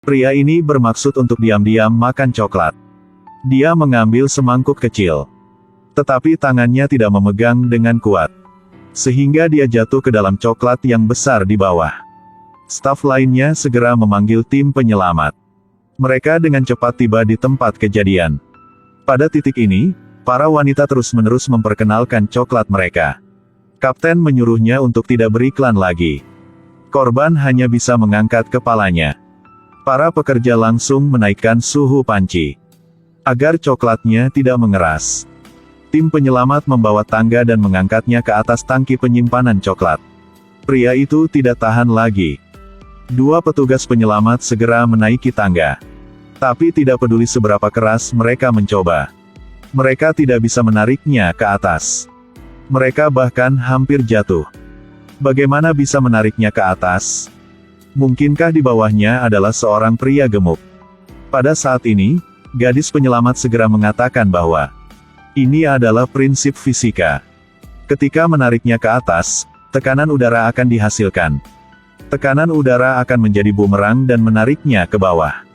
Pria ini bermaksud untuk diam-diam makan coklat. Dia mengambil semangkuk kecil. Tetapi tangannya tidak memegang dengan kuat. Sehingga dia jatuh ke dalam coklat yang besar di bawah. Staf lainnya segera memanggil tim penyelamat. Mereka dengan cepat tiba di tempat kejadian. Pada titik ini, para wanita terus-menerus memperkenalkan coklat mereka. Kapten menyuruhnya untuk tidak beriklan lagi. Korban hanya bisa mengangkat kepalanya. Para pekerja langsung menaikkan suhu panci. Agar coklatnya tidak mengeras. Tim penyelamat membawa tangga dan mengangkatnya ke atas tangki penyimpanan coklat. Pria itu tidak tahan lagi. Dua petugas penyelamat segera menaiki tangga. Tapi tidak peduli seberapa keras mereka mencoba. Mereka tidak bisa menariknya ke atas. Mereka bahkan hampir jatuh. Bagaimana bisa menariknya ke atas? Mungkinkah di bawahnya adalah seorang pria gemuk? Pada saat ini, gadis penyelamat segera mengatakan bahwa ini adalah prinsip fisika. Ketika menariknya ke atas, tekanan udara akan dihasilkan. Tekanan udara akan menjadi bumerang dan menariknya ke bawah.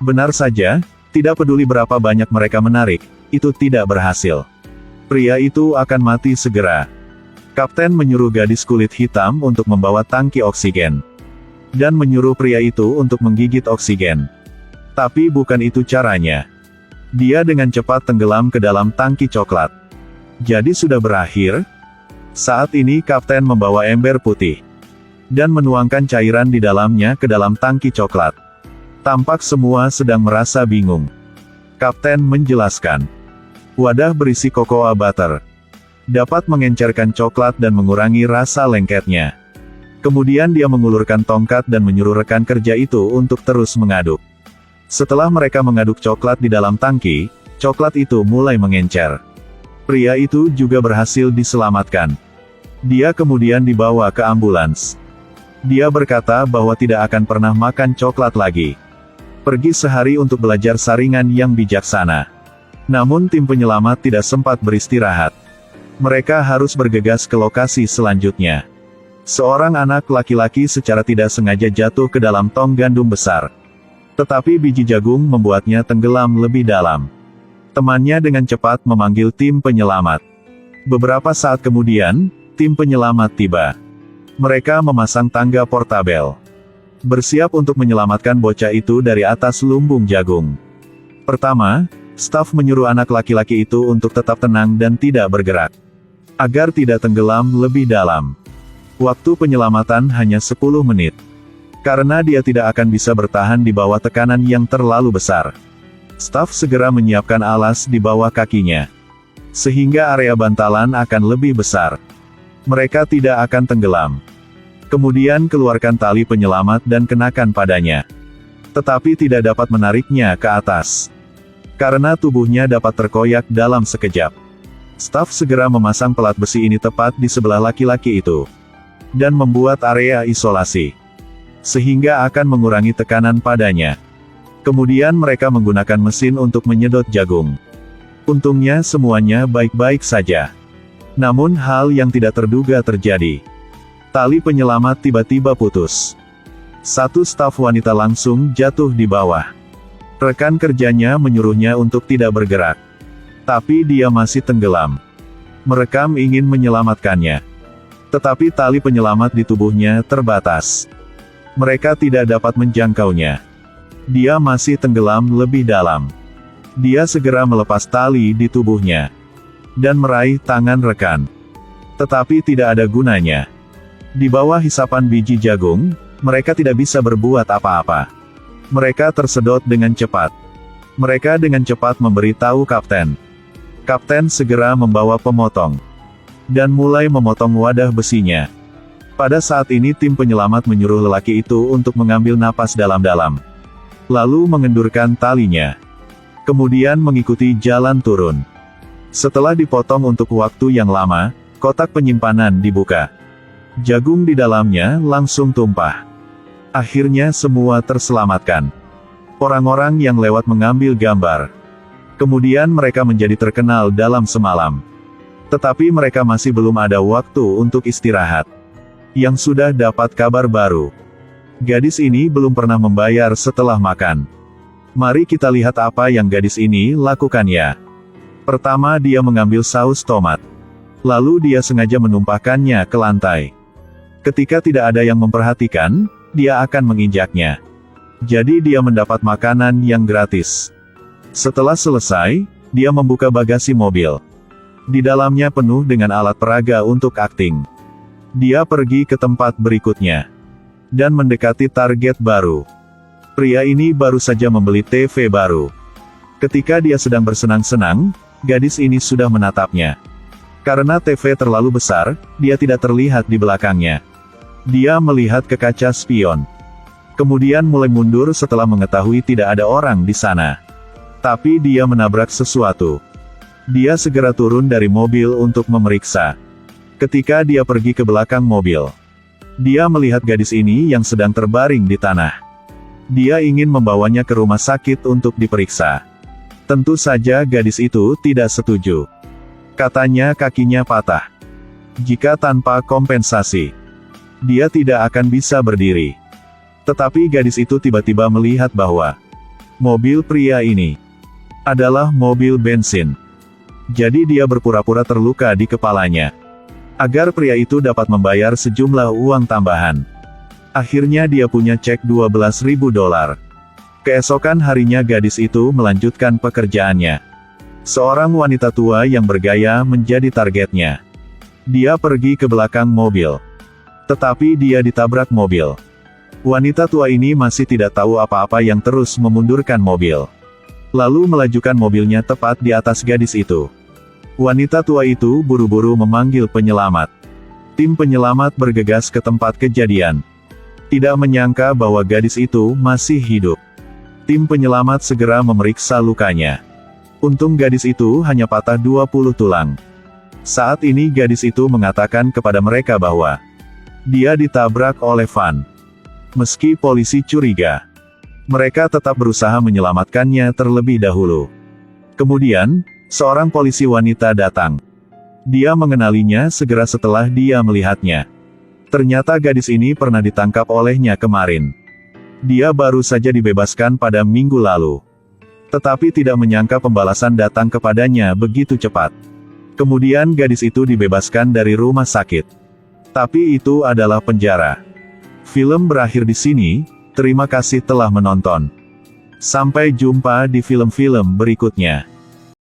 Benar saja, tidak peduli berapa banyak mereka menarik, itu tidak berhasil. Pria itu akan mati segera. Kapten menyuruh gadis kulit hitam untuk membawa tangki oksigen. Dan menyuruh pria itu untuk menggigit oksigen. Tapi bukan itu caranya. Dia dengan cepat tenggelam ke dalam tangki coklat. Jadi sudah berakhir? Saat ini kapten membawa ember putih. Dan menuangkan cairan di dalamnya ke dalam tangki coklat. Tampak semua sedang merasa bingung. Kapten menjelaskan. Wadah berisi cocoa butter. Dapat mengencerkan coklat dan mengurangi rasa lengketnya. Kemudian dia mengulurkan tongkat dan menyuruh rekan kerja itu untuk terus mengaduk. Setelah mereka mengaduk coklat di dalam tangki, coklat itu mulai mengencer. Pria itu juga berhasil diselamatkan. Dia kemudian dibawa ke ambulans. Dia berkata bahwa tidak akan pernah makan coklat lagi. Pergi sehari untuk belajar saringan yang bijaksana. Namun tim penyelamat tidak sempat beristirahat. Mereka harus bergegas ke lokasi selanjutnya. Seorang anak laki-laki secara tidak sengaja jatuh ke dalam tong gandum besar. Tetapi biji jagung membuatnya tenggelam lebih dalam. Temannya dengan cepat memanggil tim penyelamat. Beberapa saat kemudian, tim penyelamat tiba. Mereka memasang tangga portabel. Bersiap untuk menyelamatkan bocah itu dari atas lumbung jagung. Pertama, staf menyuruh anak laki-laki itu untuk tetap tenang dan tidak bergerak. Agar tidak tenggelam lebih dalam. Waktu penyelamatan hanya 10 menit. Karena dia tidak akan bisa bertahan di bawah tekanan yang terlalu besar. Staf segera menyiapkan alas di bawah kakinya. Sehingga area bantalan akan lebih besar. Mereka tidak akan tenggelam. Kemudian keluarkan tali penyelamat dan kenakan padanya. Tetapi tidak dapat menariknya ke atas. Karena tubuhnya dapat terkoyak dalam sekejap. Staf segera memasang pelat besi ini tepat di sebelah laki-laki itu. Dan membuat area isolasi. Sehingga akan mengurangi tekanan padanya. Kemudian mereka menggunakan mesin untuk menyedot jagung. Untungnya semuanya baik-baik saja. Namun hal yang tidak terduga terjadi. Tali penyelamat tiba-tiba putus. Satu staf wanita langsung jatuh di bawah. Rekan kerjanya menyuruhnya untuk tidak bergerak. Tapi dia masih tenggelam. Merekam ingin menyelamatkannya. Tetapi tali penyelamat di tubuhnya terbatas. Mereka tidak dapat menjangkaunya. Dia masih tenggelam lebih dalam. Dia segera melepas tali di tubuhnya. Dan meraih tangan rekan. Tetapi tidak ada gunanya. Di bawah hisapan biji jagung, mereka tidak bisa berbuat apa-apa. Mereka tersedot dengan cepat. Mereka dengan cepat memberitahu kapten. Kapten segera membawa pemotong. Dan mulai memotong wadah besinya. Pada saat ini tim penyelamat menyuruh lelaki itu untuk mengambil napas dalam-dalam. Lalu mengendurkan talinya. Kemudian mengikuti jalan turun. Setelah dipotong untuk waktu yang lama, kotak penyimpanan dibuka. Jagung di dalamnya langsung tumpah. Akhirnya semua terselamatkan. Orang-orang yang lewat mengambil gambar. Kemudian mereka menjadi terkenal dalam semalam. Tetapi mereka masih belum ada waktu untuk istirahat. Yang sudah dapat kabar baru. Gadis ini belum pernah membayar setelah makan. Mari kita lihat apa yang gadis ini lakukan ya. Pertama dia mengambil saus tomat. Lalu dia sengaja menumpahkannya ke lantai. Ketika tidak ada yang memperhatikan, dia akan menginjaknya. Jadi dia mendapat makanan yang gratis. Setelah selesai, dia membuka bagasi mobil. Di dalamnya penuh dengan alat peraga untuk akting. Dia pergi ke tempat berikutnya. Dan mendekati target baru. Pria ini baru saja membeli TV baru. Ketika dia sedang bersenang-senang, gadis ini sudah menatapnya. Karena TV terlalu besar, dia tidak terlihat di belakangnya. Dia melihat ke kaca spion. Kemudian mulai mundur setelah mengetahui tidak ada orang di sana. Tapi dia menabrak sesuatu. Dia segera turun dari mobil untuk memeriksa. Ketika dia pergi ke belakang mobil, dia melihat gadis ini yang sedang terbaring di tanah. Dia ingin membawanya ke rumah sakit untuk diperiksa. Tentu saja gadis itu tidak setuju. Katanya kakinya patah. Jika tanpa kompensasi, dia tidak akan bisa berdiri. Tetapi gadis itu tiba-tiba melihat bahwa mobil pria ini adalah mobil bensin. Jadi dia berpura-pura terluka di kepalanya. Agar pria itu dapat membayar sejumlah uang tambahan. Akhirnya dia punya cek $12.000. Keesokan harinya gadis itu melanjutkan pekerjaannya. Seorang wanita tua yang bergaya menjadi targetnya. Dia pergi ke belakang mobil. Tetapi dia ditabrak mobil. Wanita tua ini masih tidak tahu apa-apa yang terus memundurkan mobil. Lalu melajukan mobilnya tepat di atas gadis itu. Wanita tua itu buru-buru memanggil penyelamat. Tim penyelamat bergegas ke tempat kejadian. Tidak menyangka bahwa gadis itu masih hidup. Tim penyelamat segera memeriksa lukanya. Untung gadis itu hanya patah 20 tulang. Saat ini gadis itu mengatakan kepada mereka bahwa dia ditabrak oleh van. Meski polisi curiga, mereka tetap berusaha menyelamatkannya terlebih dahulu. Kemudian, seorang polisi wanita datang. Dia mengenalinya segera setelah dia melihatnya. Ternyata gadis ini pernah ditangkap olehnya kemarin. Dia baru saja dibebaskan pada minggu lalu. Tetapi tidak menyangka pembalasan datang kepadanya begitu cepat. Kemudian gadis itu dibebaskan dari rumah sakit. Tapi itu adalah penjara. Film berakhir di sini, terima kasih telah menonton. Sampai jumpa di film-film berikutnya.